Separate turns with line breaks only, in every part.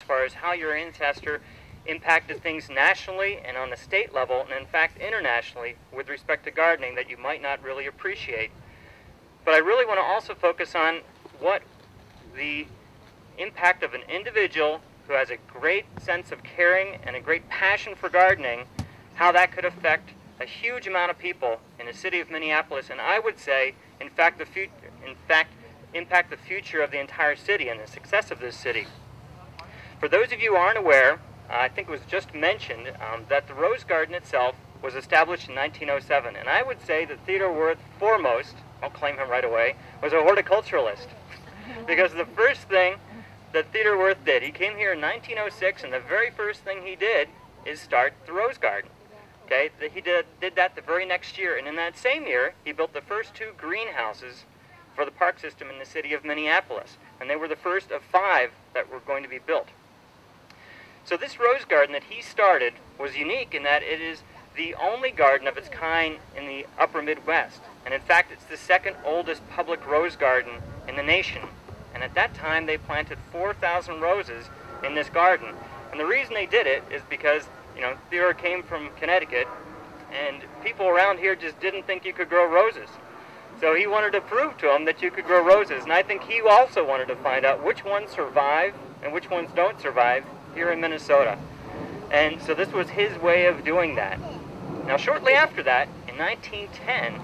as far as how your ancestor impacted things nationally and on the state level, and in fact internationally, with respect to gardening that you might not really appreciate. But I really want to also focus on what the impact of an individual who has a great sense of caring and a great passion for gardening, how that could affect a huge amount of people in the city of Minneapolis, and I would say, in fact, impact the future of the entire city and the success of this city. For those of you who aren't aware, I think it was just mentioned that the Rose Garden itself was established in 1907, and I would say that Theodore Wirth, foremost, I'll claim him right away, was a horticulturalist. Because the first thing that Theodore Wirth did, he came here in 1906, and the very first thing he did is start the Rose Garden. Okay, he did that the very next year, and in that same year, he built the first 2 greenhouses for the park system in the city of Minneapolis, and they were the first of 5 that were going to be built. So this rose garden that he started was unique in that it is the only garden of its kind in the upper Midwest, and in fact it's the second oldest public rose garden in the nation. And at that time they planted 4,000 roses in this garden, and the reason they did it is because, you know, Theodore came from Connecticut, and people around here just didn't think you could grow roses. So he wanted to prove to them that you could grow roses, and I think he also wanted to find out which ones survive and which ones don't survive here in Minnesota. And so this was his way of doing that. Now shortly after that, in 1910,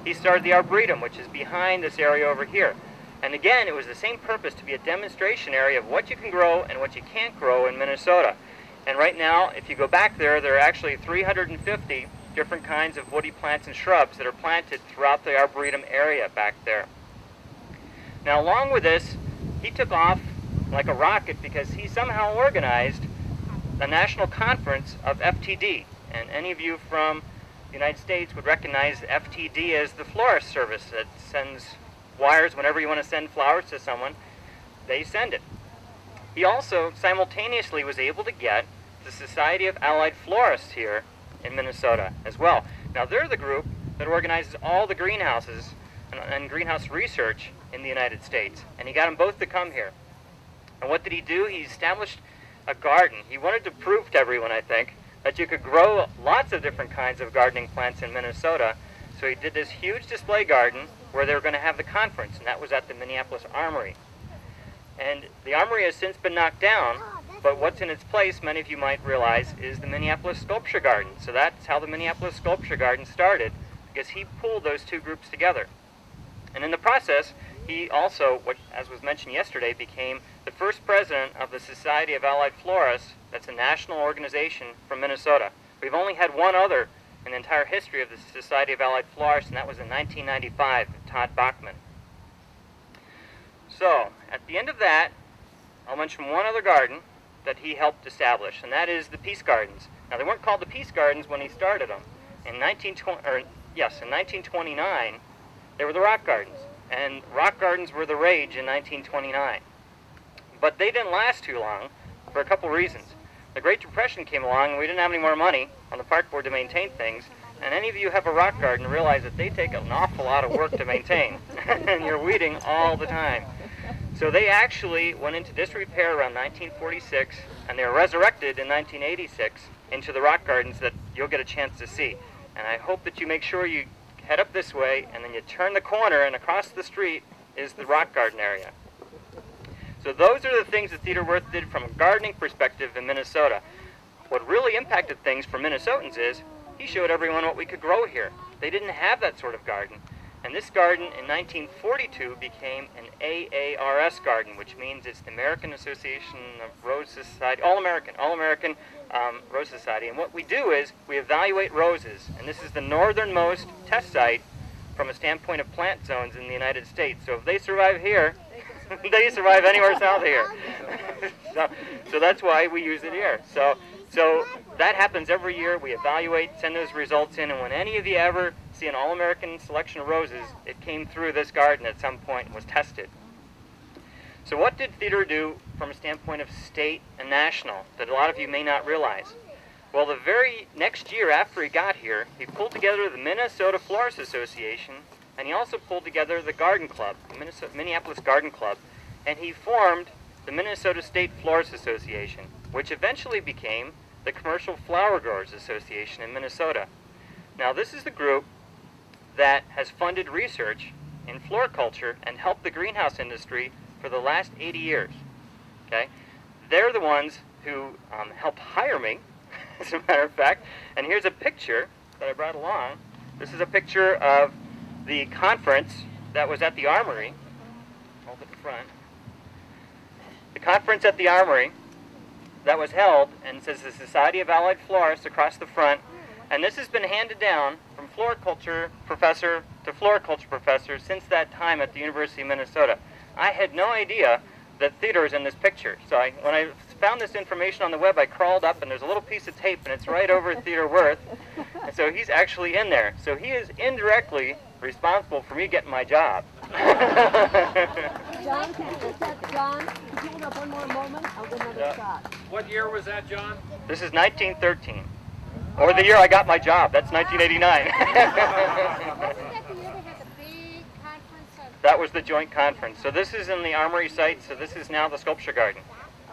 he started the Arboretum, which is behind this area over here. And again, it was the same purpose, to be a demonstration area of what you can grow and what you can't grow in Minnesota. And right now, if you go back there, there are actually 350 different kinds of woody plants and shrubs that are planted throughout the Arboretum area back there. Now along with this, he took off like a rocket because he somehow organized a national conference of FTD. And any of you from the United States would recognize FTD as the florist service that sends wires whenever you want to send flowers to someone, they send it. He also simultaneously was able to get the Society of Allied Florists here in Minnesota as well. Now they're the group that organizes all the greenhouses and greenhouse research in the United States, and he got them both to come here. And what did he do? He established a garden. He wanted to prove to everyone, I think, that you could grow lots of different kinds of gardening plants in Minnesota. So he did this huge display garden where they were going to have the conference, and that was at the Minneapolis Armory. And the Armory has since been knocked down, but what's in its place, many of you might realize, is the Minneapolis Sculpture Garden. So that's how the Minneapolis Sculpture Garden started, because he pulled those 2 groups together. And in the process, he also, as was mentioned yesterday, became the first president of the Society of Allied Florists. That's a national organization from Minnesota. We've only had one other in the entire history of the Society of Allied Florists, and that was in 1995, Todd Bachman. So, at the end of that, I'll mention one other garden that he helped establish, and that is the Peace Gardens. Now, they weren't called the Peace Gardens when he started them. In 1929, they were the Rock Gardens, and Rock Gardens were the rage in 1929. But they didn't last too long for a couple reasons. The Great Depression came along, and we didn't have any more money on the park board to maintain things, and any of you who have a rock garden realize that they take an awful lot of work to maintain, and you're weeding all the time. So they actually went into disrepair around 1946, and they were resurrected in 1986 into the rock gardens that you'll get a chance to see. And I hope that you make sure you head up this way, and then you turn the corner, and across the street is the rock garden area. So those are the things that Theodore Wirth did from a gardening perspective in Minnesota. What really impacted things for Minnesotans is he showed everyone what we could grow here. They didn't have that sort of garden. And this garden in 1942 became an AARS garden, which means it's the American Association of Rose Society, All-American Rose Society. And what we do is we evaluate roses, and this is the northernmost test site from a standpoint of plant zones in the United States. So if they survive here, they survive anywhere south here. so that's why we use it here. So that happens every year. We evaluate, send those results in, and when any of you ever see an All-American selection of roses, it came through this garden at some point and was tested. So what did Theodore do from a standpoint of state and national that a lot of you may not realize? Well, the very next year after he got here, he pulled together the Minnesota Florist Association, and he also pulled together the Garden Club, the Minneapolis Garden Club, and he formed the Minnesota State Florist Association, which eventually became the Commercial Flower Growers Association in Minnesota. Now, this is the group that has funded research in floriculture and helped the greenhouse industry for the last 80 years. Okay? They're the ones who helped hire me, as a matter of fact. And here's a picture that I brought along. This is a picture of the conference that was at the Armory. Hold it in front. The conference at the Armory that was held, and it says the Society of Allied Florists across the front. And this has been handed down from floriculture professor to floriculture professor since that time at the University of Minnesota. I had no idea that Theodore is in this picture. So when I found this information on the web, I crawled up, and there's a little piece of tape, and it's right over Theodore Wirth. And so he's actually in there. So he is indirectly responsible for me getting my job.
John, could you hold up one more moment? I'll get another shot.
What year was that, John?
This is 1913. Or the year I got my job. That's 1989.
Wasn't that the year they had the big conference of...
That was the joint conference. So this is in the Armory site, so this is now the sculpture garden.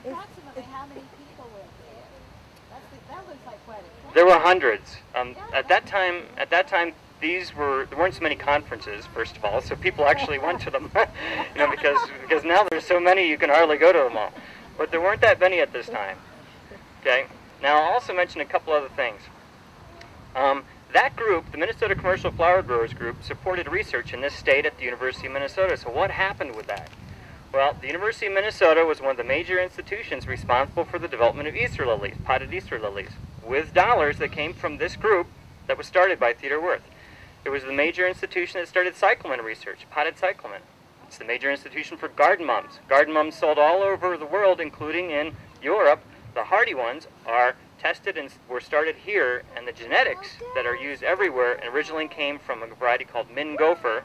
Approximately how many people were there? That looks like quite a crowd.
There were hundreds. At that time, there weren't so many conferences, first of all, so people actually went to them, because now there's so many you can hardly go to them all. But there weren't that many at this time. Okay. Now I'll also mention a couple other things. That group, the Minnesota Commercial Flower Growers Group, supported research in this state at the University of Minnesota. So what happened with that? Well, the University of Minnesota was one of the major institutions responsible for the development of Easter lilies, potted Easter lilies, with dollars that came from this group that was started by Theodore Wirth. It was the major institution that started cyclamen research, potted cyclamen. It's the major institution for garden mums. Garden mums sold all over the world, including in Europe. The hardy ones are tested and were started here, and the genetics that are used everywhere originally came from a variety called Min Gopher,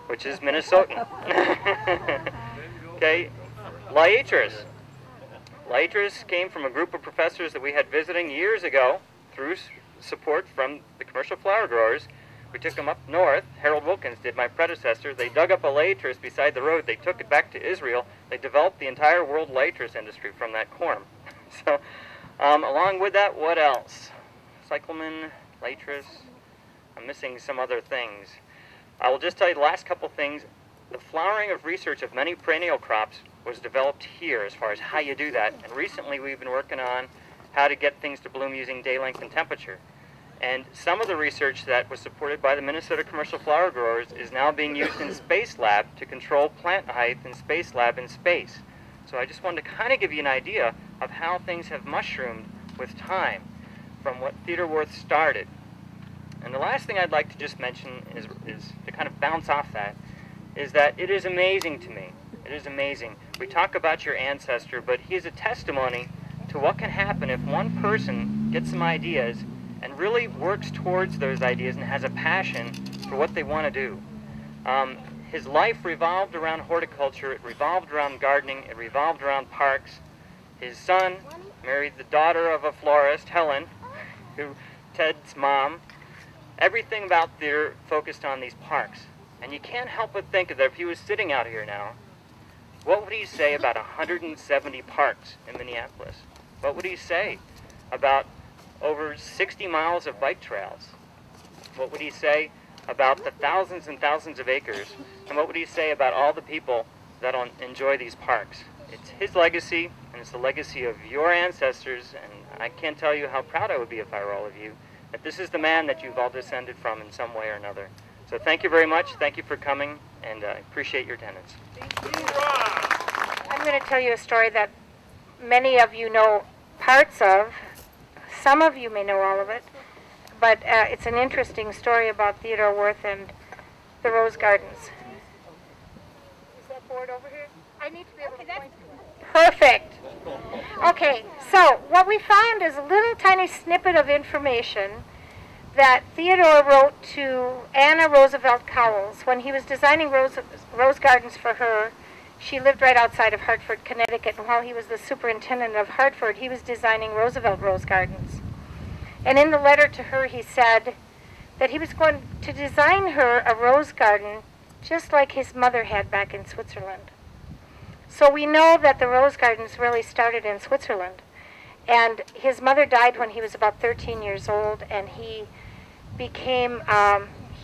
which is Minnesotan. Okay, Liatris. Liatris came from a group of professors that we had visiting years ago through support from the commercial flower growers. We took them up north. Harold Wilkins did, my predecessor. They dug up a Liatris beside the road. They took it back to Israel. They developed the entire world Liatris industry from that corm. So, along with that, what else? Cyclamen, Liatris. I'm missing some other things. I will just tell you the last couple things. The flowering of research of many perennial crops was developed here as far as how you do that. And recently we've been working on how to get things to bloom using day length and temperature. And some of the research that was supported by the Minnesota Commercial Flower Growers is now being used in Space Lab to control plant height in Space Lab in space. So I just wanted to kind of give you an idea of how things have mushroomed with time from what Theodore Wirth started. And the last thing I'd like to just mention is to kind of bounce off that, is that it is amazing to me. It is amazing. We talk about your ancestor, but he is a testimony to what can happen if one person gets some ideas and really works towards those ideas and has a passion for what they want to do. His life revolved around horticulture, it revolved around gardening, it revolved around parks. His son married the daughter of a florist, Helen, Ted's mom. Everything about Theodore focused on these parks. And you can't help but think that if he was sitting out here now, what would he say about 170 parks in Minneapolis? What would he say about over 60 miles of bike trails? What would he say about the thousands and thousands of acres? And what would he say about all the people that enjoy these parks? It's his legacy, and it's the legacy of your ancestors, and I can't tell you how proud I would be if I were all of you, that this is the man that you've all descended from in some way or another. So thank you very much. Thank you for coming, and I appreciate your attendance.
I'm going to tell you a story that many of you know parts of. Some of you may know all of it, but it's an interesting story about Theodore Wirth and the rose gardens. Is that board over here? I need to be able to point to it. Perfect. Okay, so what we found is a little tiny snippet of information that Theodore wrote to Anna Roosevelt Cowles when he was designing rose gardens for her. She lived right outside of Hartford, Connecticut, and while he was the superintendent of Hartford, he was designing Roosevelt rose gardens. And in the letter to her, he said that he was going to design her a rose garden just like his mother had back in Switzerland. So we know that the rose gardens really started in Switzerland. And his mother died when he was about 13 years old, and he became,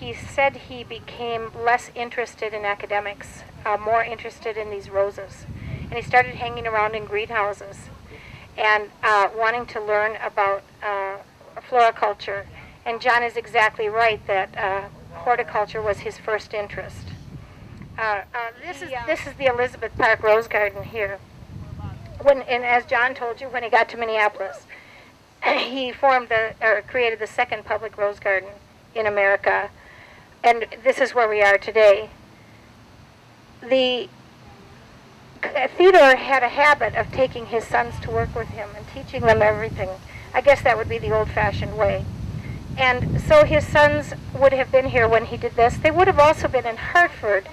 he said he became less interested in academics, more interested in these roses. And he started hanging around in greenhouses and wanting to learn about floriculture. And John is exactly right that horticulture was his first interest. This is the Elizabeth Park Rose Garden here. And as John told you, when he got to Minneapolis, he created the second public rose garden in America, and this is where we are today. The Theodore had a habit of taking his sons to work with him and teaching them everything. I guess that would be the old-fashioned way. And so his sons would have been here when he did this. They would have also been in Hartford,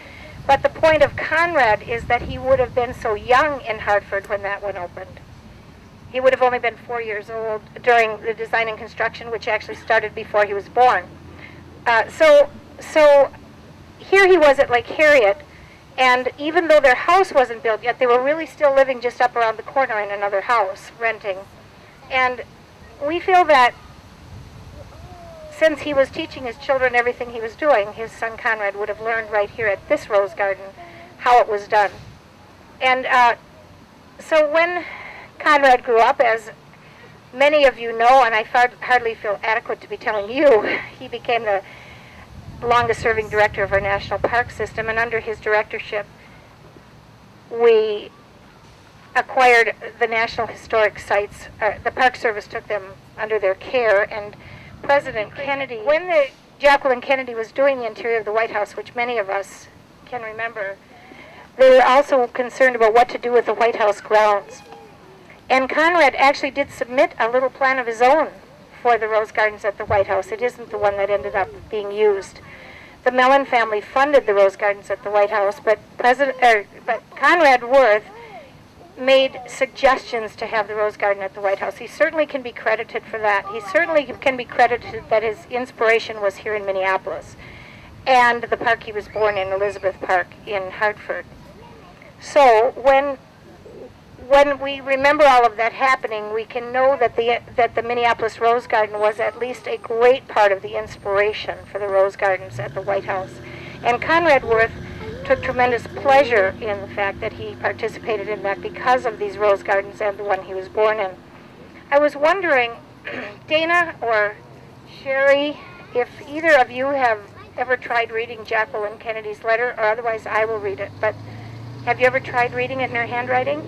but the point of Conrad is that he would have been so young in Hartford when that one opened. He would have only been 4 years old during the design and construction, which actually started before he was born. So here he was at Lake Harriet, and even though their house wasn't built yet, they were really still living just up around the corner in another house, renting. And we feel that since he was teaching his children everything he was doing, his son Conrad would have learned right here at this rose garden how it was done. And so when Conrad grew up, as many of you know, and I hardly feel adequate to be telling you, he became the longest-serving director of our national park system, and under his directorship, we acquired the National Historic Sites. The Park Service took them under their care, and President Kennedy, when Jacqueline Kennedy was doing the interior of the White House, which many of us can remember, they were also concerned about what to do with the White House grounds. And Conrad actually did submit a little plan of his own for the rose gardens at the White House. It isn't the one that ended up being used. The Mellon family funded the rose gardens at the White House, but Conrad Worth made suggestions to have the rose garden at the White House. He certainly can be credited for that. He certainly can be credited that his inspiration was here in Minneapolis and the park he was born in, Elizabeth Park in Hartford. So when we remember all of that happening, we can know that the Minneapolis Rose Garden was at least a great part of the inspiration for the rose gardens at the White House. And Conrad Worth took tremendous pleasure in the fact that he participated in that because of these rose gardens and the one he was born in. I was wondering, Dana or Sherry, if either of you have ever tried reading Jacqueline Kennedy's letter, or otherwise I will read it, but have you ever tried reading it in her handwriting?